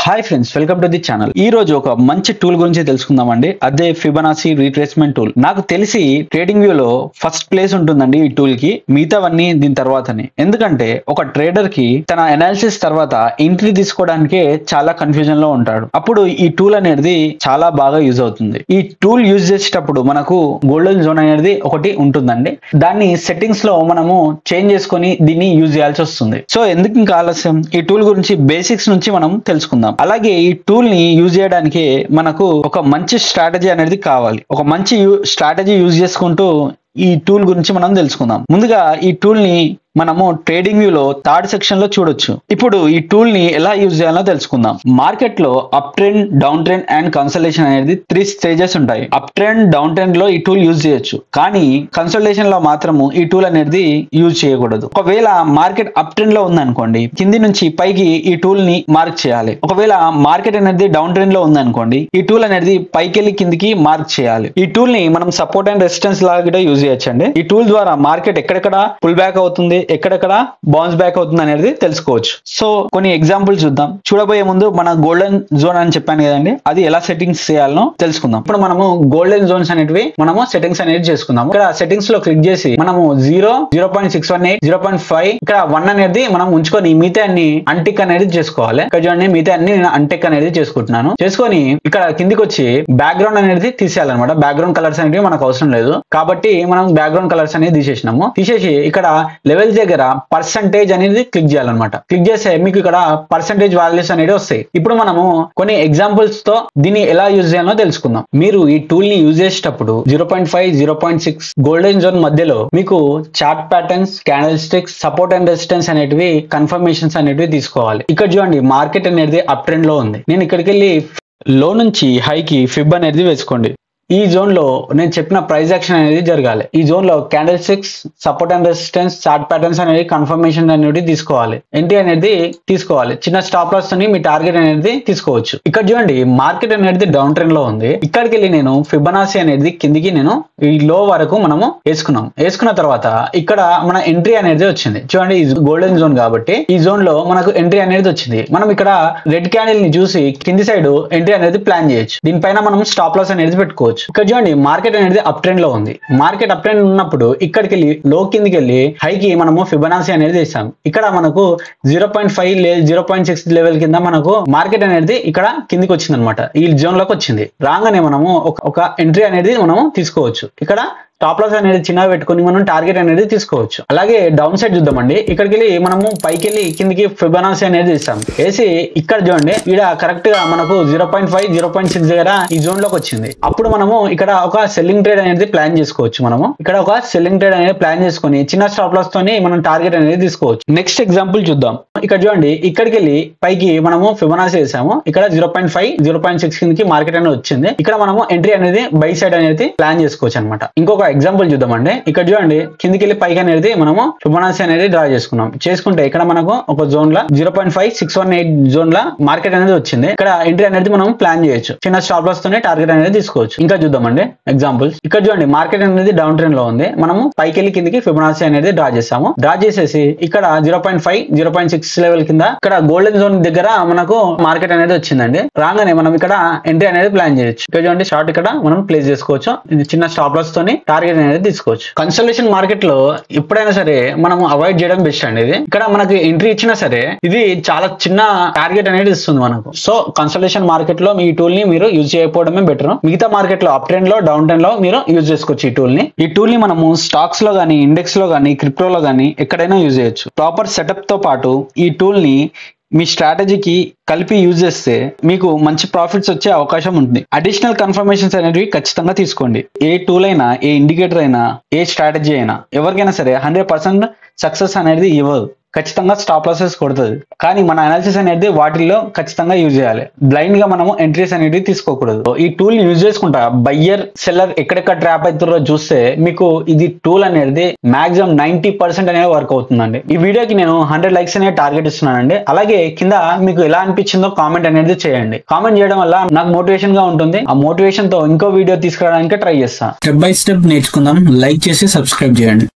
Hi friends, welcome to the channel. ఈ రోజు ఒక మంచి టూల్ గురించి తెలుసుకుందామండి. అదే ఫిబొనాచి రీట్రేస్మెంట్ టూల్. నాకు తెలిసి ట్రేడింగ్ వ్యూ లో ఫస్ట్ ప్లేస్ ఉంటుందండి ఈ టూల్ కి, మిగతావన్నీ దీని తర్వాతనే. ఎందుకంటే ఒక ట్రేడర్ కి తన అనాలిసిస్ తర్వాత ఎంట్రీ తీసుకోవడానికే చాలా కన్ఫ్యూజన్ లో ఉంటాడు. అప్పుడు ఈ టూల్ అనేది చాలా బాగా యూజ్ అవుతుంది. ఈ టూల్ యూజ్ చేసేటప్పుడు మనకు గోల్డెన్ జోన్ అనేది ఒకటి ఉంటుందండి. దాన్ని సెట్టింగ్స్ లో మనము చేంజ్ చేసుకొని దీన్ని యూజ్ చేయాల్సి వస్తుంది. సో ఎందుకు ఇంకా ఆలస్యం, ఈ టూల్ గురించి బేసిక్స్ నుంచి మనం తెలుసుకుందాం. అలాగే ఈ టూల్ ని యూజ్ చేయడానికి మనకు ఒక మంచి స్ట్రాటజీ అనేది కావాలి. ఒక మంచి స్ట్రాటజీ యూజ్ చేసుకుంటూ ఈ టూల్ గురించి మనం తెలుసుకుందాం. ముందుగా ఈ టూల్ ని మనము ట్రేడింగ్ వ్యూ లో థర్డ్ సెక్షన్ లో చూడొచ్చు. ఇప్పుడు ఈ టూల్ ని ఎలా యూజ్ చేయాలో తెలుసుకుందాం. మార్కెట్ లో up trend, down trend and consultation అనేది 3 స్టేజెస్ ఉంటాయి. అప్ ట్రెండ్, డౌన్ ట్రెండ్ లో ఈ టూల్ యూజ్ చేయొచ్చు, కానీ కన్సల్టేషన్ లో మాత్రము ఈ టూల్ అనేది యూజ్ చేయకూడదు. ఒకవేళ మార్కెట్ అప్ ట్రెండ్ లో ఉందనుకోండి, కింది నుంచి పైకి ఈ టూల్ ని మార్క్ చేయాలి. ఒకవేళ మార్కెట్ అనేది డౌన్ ట్రెండ్ లో ఉందనుకోండి, ఈ టూల్ అనేది పైకి వెళ్ళి కిందికి మార్క్ చేయాలి. ఈ టూల్ ని మనం సపోర్ట్ అండ్ రెసిస్టెన్స్ లాగా కూడా యూజ్ చేయొచ్చండి. ఈ టూల్ ద్వారా మార్కెట్ ఎక్కడెక్కడ పుల్ బ్యాక్ అవుతుంది, ఎక్కడెక్కడ బౌన్స్ బ్యాక్ అవుతుంది అనేది తెలుసుకోవచ్చు. సో కొన్ని ఎగ్జాంపుల్ చూద్దాం. చూడబోయే ముందు మన గోల్డెన్ జోన్ అని చెప్పాను కదండి, అది ఎలా సెట్టింగ్స్ చేయాలనో తెలుసుకుందాం. ఇప్పుడు మనము గోల్డెన్ జోన్స్ అనేటివి మనము సెట్టింగ్స్ అనేది చేసుకుందాం. ఇక్కడ సెట్టింగ్స్ లో క్లిక్ చేసి మనము 0, 0.618, 0.5 ఇక్కడ 1 అనేది మనం ఉంచుకొని మిగతా అన్ని అన్టిక్ అనేది చేసుకోవాలి. ఇక్కడ చూడండి, మిగతా అన్ని నేను అన్టిక్ అనేది చేసుకుంటున్నాను. చేసుకొని ఇక్కడ కిందికి వచ్చి బ్యాక్గ్రౌండ్ అనేది తీసేయాలన్నమాట. బ్యాక్గ్రౌండ్ కలర్స్ అనేవి మనకు అవసరం లేదు కాబట్టి మనం బ్యాక్గ్రౌండ్ కలర్స్ అనేది తీసేసినాము. తీసేసి ఇక్కడ లెవెల్స్ దగ్గర పర్సంటేజ్ అనేది క్లిక్ చేయాలన్నమాట. క్లిక్ చేస్తే మీకు ఇక్కడ పర్సంటేజ్ వాల్యూస్ అనేవి వస్తాయి. ఇప్పుడు మనము కొన్ని ఎగ్జాంపుల్స్ తో దీన్ని ఎలా యూజ్ చేయాలో తెలుసుకుందాం. మీరు ఈ టూల్ ని యూజ్ చేసేటప్పుడు 0.5, 0.6 గోల్డెన్ జోన్ మధ్యలో మీకు chart patterns, candle sticks, support and resistance అనేటివి కన్ఫర్మేషన్స్ అనేటివి తీసుకోవాలి. ఇక్కడ చూడండి, మార్కెట్ అనేది అప్ ట్రెండ్ లో ఉంది. నేను ఇక్కడికి వెళ్ళి లో నుంచి హైకి ఫిబ్ అనేది వేసుకోండి. ఈ జోన్ లో నేను చెప్పిన ప్రైస్ యాక్షన్ అనేది జరగాలి. ఈ జోన్ లో candle sticks, support and resistance, chart patterns అనేది కన్ఫర్మేషన్ అనేది తీసుకోవాలి. ఎంట్రీ అనేది తీసుకోవాలి. చిన్న స్టాప్ లాస్ తోని మీ టార్గెట్ అనేది తీసుకోవచ్చు. ఇక్కడ చూడండి, మార్కెట్ అనేది డౌన్ ట్రెండ్ లో ఉంది. ఇక్కడికి వెళ్ళి నేను ఫిబొనాచి అనేది కిందికి నేను ఈ లో వరకు మనము వేసుకున్నాం. వేసుకున్న తర్వాత ఇక్కడ మన ఎంట్రీ అనేది వచ్చింది. చూడండి, ఈ గోల్డెన్ జోన్ కాబట్టి ఈ జోన్ లో మనకు ఎంట్రీ అనేది వచ్చింది. మనం ఇక్కడ రెడ్ క్యాండిల్ ని చూసి కింది సైడ్ ఎంట్రీ అనేది ప్లాన్ చేయొచ్చు. దీనిపైన మనం స్టాప్ లాస్ అనేది పెట్టుకోవచ్చు. ఇక్కడ చూడండి, మార్కెట్ అనేది అప్ ట్రెండ్ లో ఉంది. మార్కెట్ అప్ ట్రెండ్ ఉన్నప్పుడు ఇక్కడికి వెళ్ళి లో కిందికి వెళ్ళి హైకి మనము ఫిబొనాచి అనేది వేసాం. ఇక్కడ మనకు 0.5 లేదా 0.6 లెవెల్ కింద మనకు మార్కెట్ అనేది ఇక్కడ కిందికి వచ్చింది అనమాట. ఈ జోన్ లోకి వచ్చింది. రాగానే మనము ఒక ఎంట్రీ అనేది మనము తీసుకోవచ్చు. ఇక్కడ టాప్ లాస్ అనేది చిన్నగా పెట్టుకుని మనం టార్గెట్ అనేది తీసుకోవచ్చు. అలాగే డౌన్ సైడ్ చూద్దామండి. ఇక్కడికి వెళ్ళి మనము పైకి వెళ్ళి కిందికి ఫిబొనాచి అనేది వేస్తాం. వేసి ఇక్కడ చూడండి, ఇక్కడ కరెక్ట్ గా మనకు 0.5, 0.6 దగ్గర ఈ జోన్ లోకి వచ్చింది. అప్పుడు మనము ఇక్కడ ఒక సెల్లింగ్ ట్రేడ్ అనేది ప్లాన్ చేసుకోవచ్చు. మనము ఇక్కడ ఒక సెల్లింగ్ ట్రేడ్ అనేది ప్లాన్ చేసుకుని చిన్న స్టాప్ లాస్ తోని మనం టార్గెట్ అనేది తీసుకోవచ్చు. నెక్స్ట్ ఎగ్జాంపుల్ చూద్దాం. ఇక్కడ చూడండి, ఇక్కడికి వెళ్ళి పైకి మనము ఫిబొనాచి వేసాము. ఇక్కడ 0.5, 0.6 కిందకి మార్కెట్ అనేది వచ్చింది. ఇక్కడ మనము ఎంట్రీ అనేది బై సైడ్ అనేది ప్లాన్ చేసుకోవచ్చు అనమాట. ఇంకొక ఎగ్జాంపుల్ చూద్దామండి. ఇక్కడ చూడండి, కిందికి వెళ్ళి పైకి అనేది మనము ఫిబొనాచి అనేది డ్రా చేసుకున్నాం. చేసుకుంటే ఇక్కడ మనకు ఒక జోన్ లా 0.5618 జోన్ లా మార్కెట్ అనేది వచ్చింది. ఇక్కడ ఎంట్రీ అనేది మనం ప్లాన్ చేయొచ్చు. చిన్న స్టాప్ లాస్ తోనే టార్గెట్ అనేది తీసుకోవచ్చు. ఇంకా చూద్దామండి ఎగ్జాంపుల్స్. ఇక్కడ చూడండి, మార్కెట్ అనేది డౌన్ ట్రెండ్ లో ఉంది. మనము పైకి వెళ్ళి కిందికి ఫిబొనాచి అనేది డ్రా చేసాము. డ్రా చేసేసి ఇక్కడ 0.5, 0.6 లెవెల్ కింద ఇక్కడ గోల్డెన్ జోన్ దగ్గర మనకు మార్కెట్ అనేది వచ్చిందండి. రాగానే మనం ఇక్కడ ఎంట్రీ అనేది ప్లాన్ చేయొచ్చు. ఇక్కడ చూడండి, షార్ట్ ఇక్కడ మనం ప్లేస్ చేసుకోవచ్చు. ఇది చిన్న స్టాప్ లాస్ తోని టార్గెట్ అనేది తీసుకోవచ్చు. కన్సల్టేషన్ మార్కెట్ లో ఎప్పుడైనా సరే మనం అవాయిడ్ చేయడం బెస్ట్ అండి. ఇది ఇక్కడ మనకి ఎంట్రీ ఇచ్చినా సరే ఇది చాలా చిన్న టార్గెట్ అనేది ఇస్తుంది మనకు. సో కన్సల్టేషన్ మార్కెట్ లో మీ టూల్ ని మీరు యూజ్ చేయకపోవడమే బెటర్. మిగతా మార్కెట్ లో అప్ ట్రెండ్ లో, డౌన్ ట్రెండ్ లో మీరు యూజ్ చేసుకోవచ్చు ఈ టూల్ ని. ఈ టూల్ ని మనము స్టాక్స్ లో గానీ, ఇండెక్స్ లో గానీ, క్రిప్టోలో గానీ ఎక్కడైనా యూజ్ చేయొచ్చు. ప్రాపర్ సెటప్ తో పాటు ఈ టూల్ ని మీ స్ట్రాటజీకి కలిపి యూజ్ చేస్తే మీకు మంచి ప్రాఫిట్స్ వచ్చే అవకాశం ఉంటుంది. అడిషనల్ కన్ఫర్మేషన్స్ అనేవి ఖచ్చితంగా తీసుకోండి. ఏ టూల్ అయినా, ఏ ఇండికేటర్ అయినా, ఏ స్ట్రాటజీ అయినా ఎవరికైనా సరే 100% సక్సెస్ అనేది ఇవ్వదు. ఖచ్చితంగా స్టాప్ లాసెస్ కొడుతుంది. కానీ మన అనాలిసిస్ అనేది వాటిల్లో ఖచ్చితంగా యూజ్ చేయాలి. బ్లైండ్ గా మనము ఎంట్రీస్ అనేవి తీసుకోకూడదు. ఈ టూల్ యూజ్ చేసుకుంటా బయ్యర్, సెల్లర్ ఎక్కడెక్కడ ట్రాప్ అవుతారో చూస్తే మీకు ఇది టూల్ అనేది మాక్సిమం 90% అనేది వర్క్ అవుతుందండి. ఈ వీడియోకి నేను 100 లైక్స్ అనేది టార్గెట్ ఇస్తున్నానండి. అలాగే కింద మీకు ఎలా అనిపించిందో కామెంట్ అనేది చేయండి. కామెంట్ చేయడం వల్ల నాకు మోటివేషన్ గా ఉంటుంది. ఆ మోటివేషన్ తో ఇంకో వీడియో తీసుకురావడానికి ట్రై చేస్తాను. స్టెప్ బై స్టెప్ నేర్చుకుందాం. లైక్ చేసి సబ్స్క్రైబ్ చేయండి.